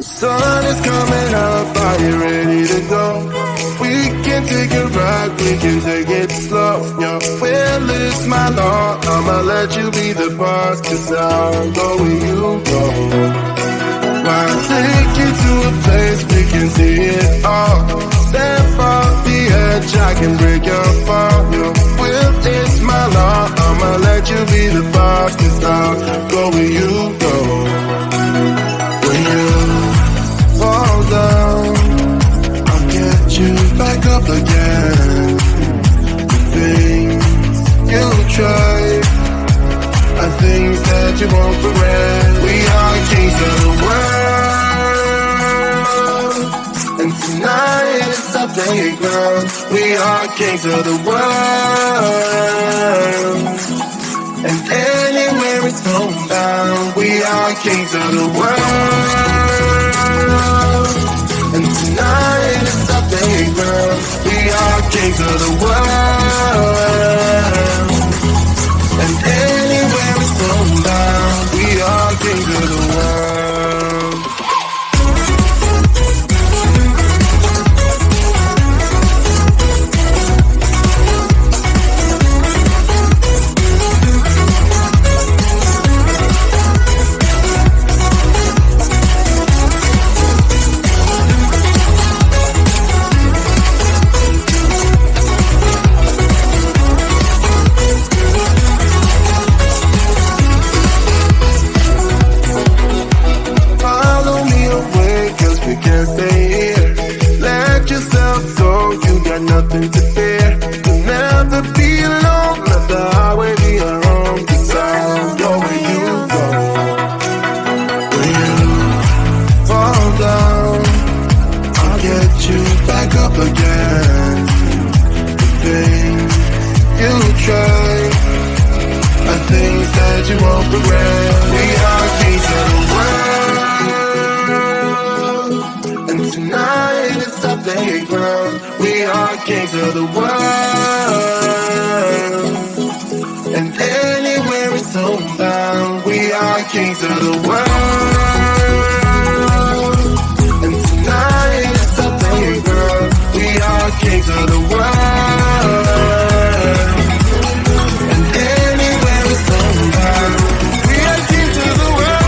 sun is coming up, are you ready to go? We can take a ride, we can take it slow. Your will is my law, I'ma let you be the boss, 'cause I'll go where you go. I'll take you to a place we can see it all. Step off the edge, I can break your fall. Your will is my law, I'ma let you be the boss, 'cause I'll go where you go. When you fall down, I'll get you back up again. The things you try are things that you won't regret. We are kings of the world, and tonight is our playground. We are kings of the world, and anywhere it's homebound. We are kings of the world, and tonight is our playground. We are kings of the world, and anywhere it's homebound. We are kings of the world. Nothing to fear. You'll never be alone. Let the highway be our home. 'Cause I'll go where you go. When you fall down, I'll get you back up again. The things you try are things that you won't regret. We are kings of the world, and tonight it's our playground. We are kings of the world, and anywhere it's homebound. We are kings of the world, and tonight it's our playground. We are kings of the world, and anywhere it's homebound. We are kings of the world.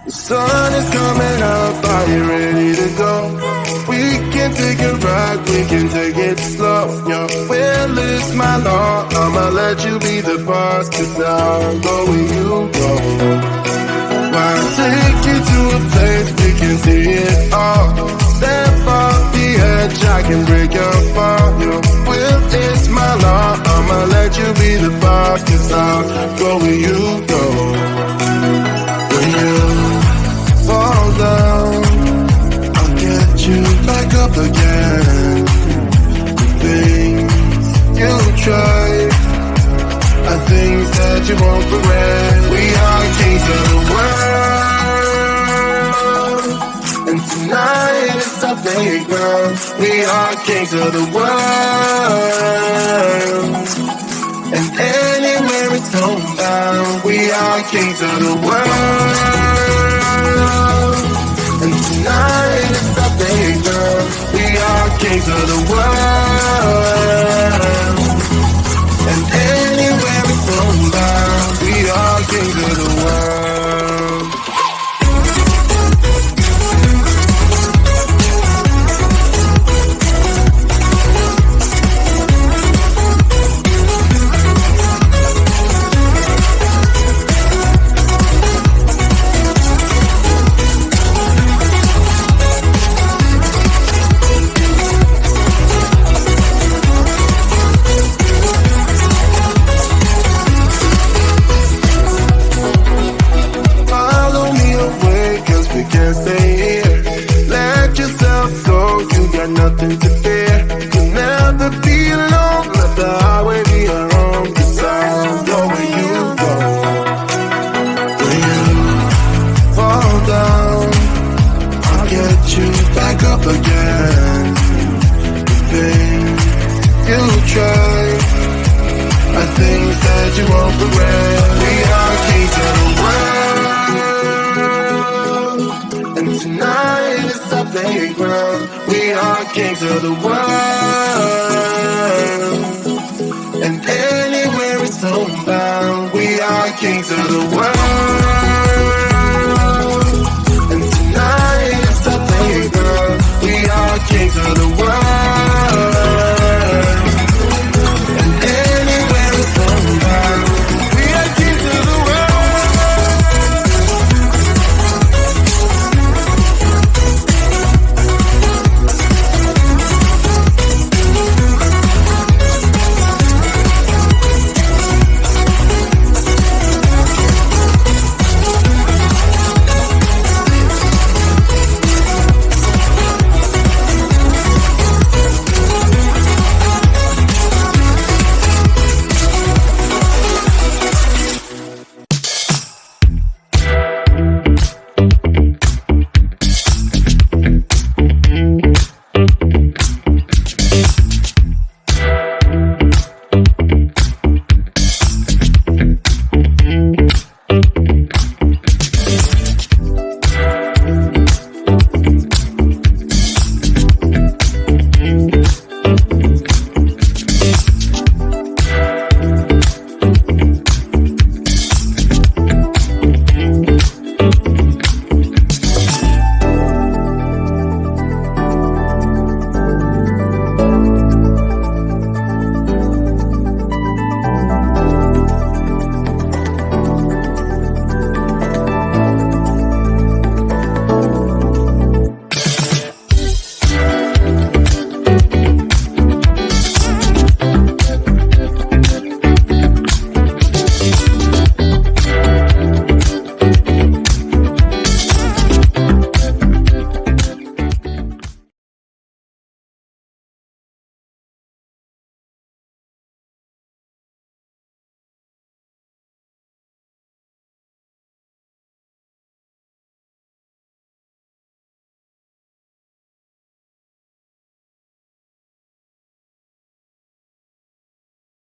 The sun is coming up, are you ready to go? We can take a ride, we can take it slow. Yo, well, it's my law, I'ma let you be the boss, 'cause I'll go where you go. I'll take you to a place we can see it all. Step off the edge, I can break your fall. Yo, well, it's my law, I'ma let you be the boss, 'cause I'll go where you go. When you fall down, I'll get you back up again. The things you tried are things that you won't regret. We are kings of the world, and tonight is our playground. We are kings of the world, and anywhere it's homebound. We are kings of the world, and tonight is our playground. We are kings of the world, and anywhere it's homebound. We are kings of the world. Nothing to fear, you'll never be alone. Let the highway be our home, 'cause I'll go where you go. When you fall down, I'll get you back up again. The things you tried are things that you won't regret. We are kings of the world, and tonight is our playground. We are kings of the world, and anywhere it's homebound. We are kings of the world.